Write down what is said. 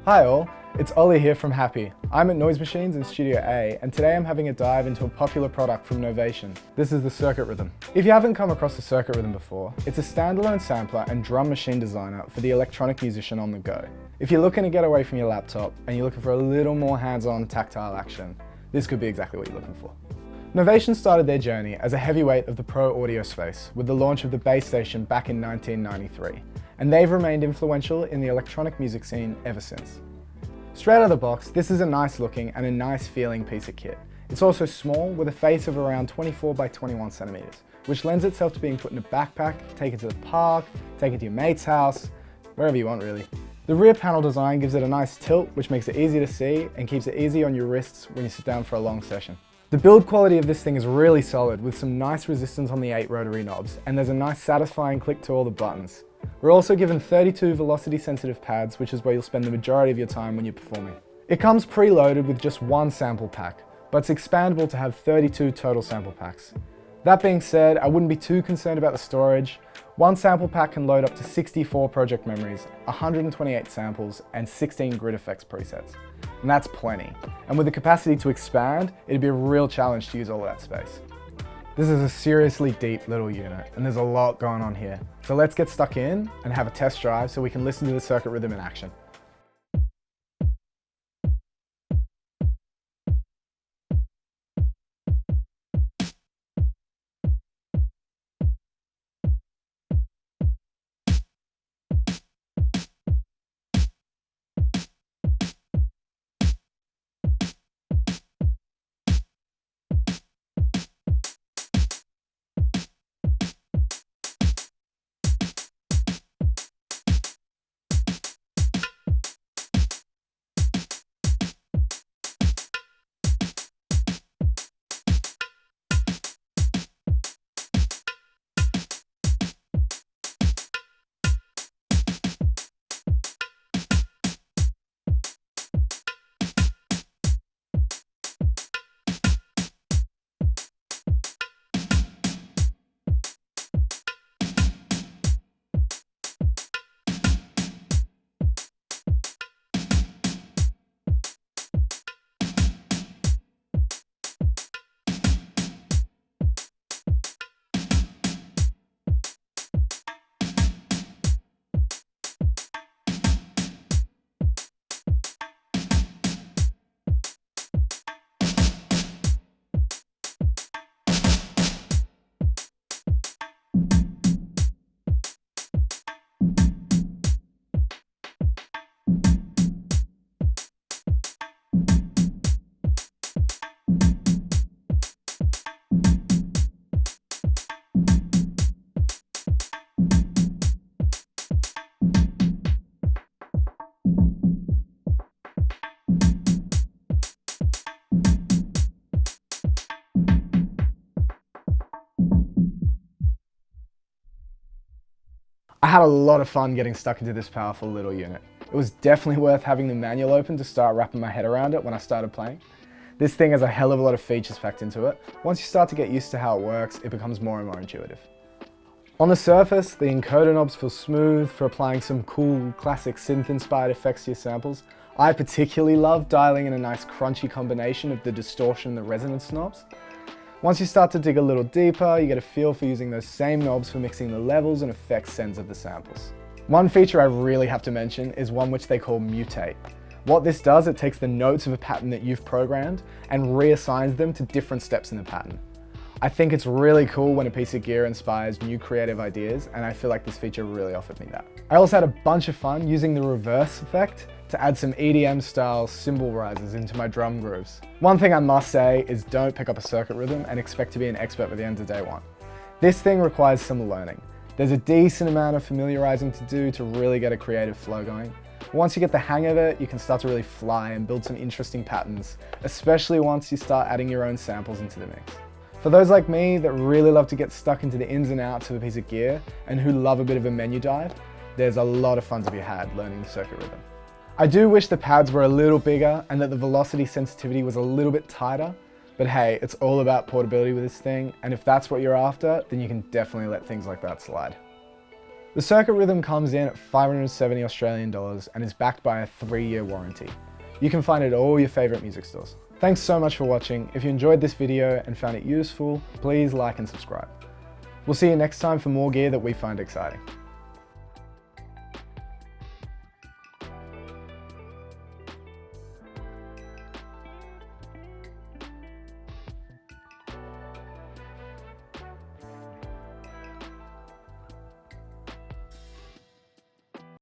Hi all, it's Ollie here from Happy. I'm at Noise Machines in Studio A, and today I'm having a dive into a popular product from Novation. This is the Circuit Rhythm. If you haven't come across the Circuit Rhythm before, it's a standalone sampler and drum machine designer for the electronic musician on the go. If you're looking to get away from your laptop and you're looking for a little more hands-on tactile action, this could be exactly what you're looking for. Novation started their journey as a heavyweight of the pro audio space with the launch of the BassStation back in 1993, and they've remained influential in the electronic music scene ever since. Straight out of the box, this is a nice looking and a nice feeling piece of kit. It's also small with a face of around 24 by 21 centimeters, which lends itself to being put in a backpack, take it to the park, take it to your mate's house, wherever you want really. The rear panel design gives it a nice tilt, which makes it easy to see and keeps it easy on your wrists when you sit down for a long session. The build quality of this thing is really solid with some nice resistance on the 8 rotary knobs, and there's a nice satisfying click to all the buttons. We're also given 32 velocity sensitive pads, which is where you'll spend the majority of your time when you're performing. It comes preloaded with just one sample pack, but it's expandable to have 32 total sample packs. That being said, I wouldn't be too concerned about the storage. One sample pack can load up to 64 project memories, 128 samples, and 16 grid effects presets. And that's plenty. And with the capacity to expand, it'd be a real challenge to use all of that space. This is a seriously deep little unit, and there's a lot going on here. So let's get stuck in and have a test drive so we can listen to the Circuit Rhythm in action. I had a lot of fun getting stuck into this powerful little unit. It was definitely worth having the manual open to start wrapping my head around it when I started playing. This thing has a hell of a lot of features packed into it. Once you start to get used to how it works, it becomes more and more intuitive. On the surface, the encoder knobs feel smooth for applying some cool, classic synth-inspired effects to your samples. I particularly love dialing in a nice crunchy combination of the distortion and the resonance knobs. Once you start to dig a little deeper, you get a feel for using those same knobs for mixing the levels and effects sends of the samples. One feature I really have to mention is one which they call Mutate. What this does, it takes the notes of a pattern that you've programmed and reassigns them to different steps in the pattern. I think it's really cool when a piece of gear inspires new creative ideas, and I feel like this feature really offered me that. I also had a bunch of fun using the reverse effect to add some EDM style cymbal rises into my drum grooves. One thing I must say is don't pick up a Circuit Rhythm and expect to be an expert by the end of day one. This thing requires some learning. There's a decent amount of familiarizing to do to really get a creative flow going. Once you get the hang of it, you can start to really fly and build some interesting patterns, especially once you start adding your own samples into the mix. For those like me that really love to get stuck into the ins and outs of a piece of gear and who love a bit of a menu dive, there's a lot of fun to be had learning the Circuit Rhythm. I do wish the pads were a little bigger and that the velocity sensitivity was a little bit tighter, But hey, it's all about portability with this thing, and if that's what you're after, then you can definitely let things like that slide. The Circuit Rhythm comes in at 570 Australian dollars and is backed by a 3-year warranty. You can find it at all your favorite music stores. Thanks so much for watching. If you enjoyed this video and found it useful, please like and subscribe. We'll see you next time for more gear that we find exciting.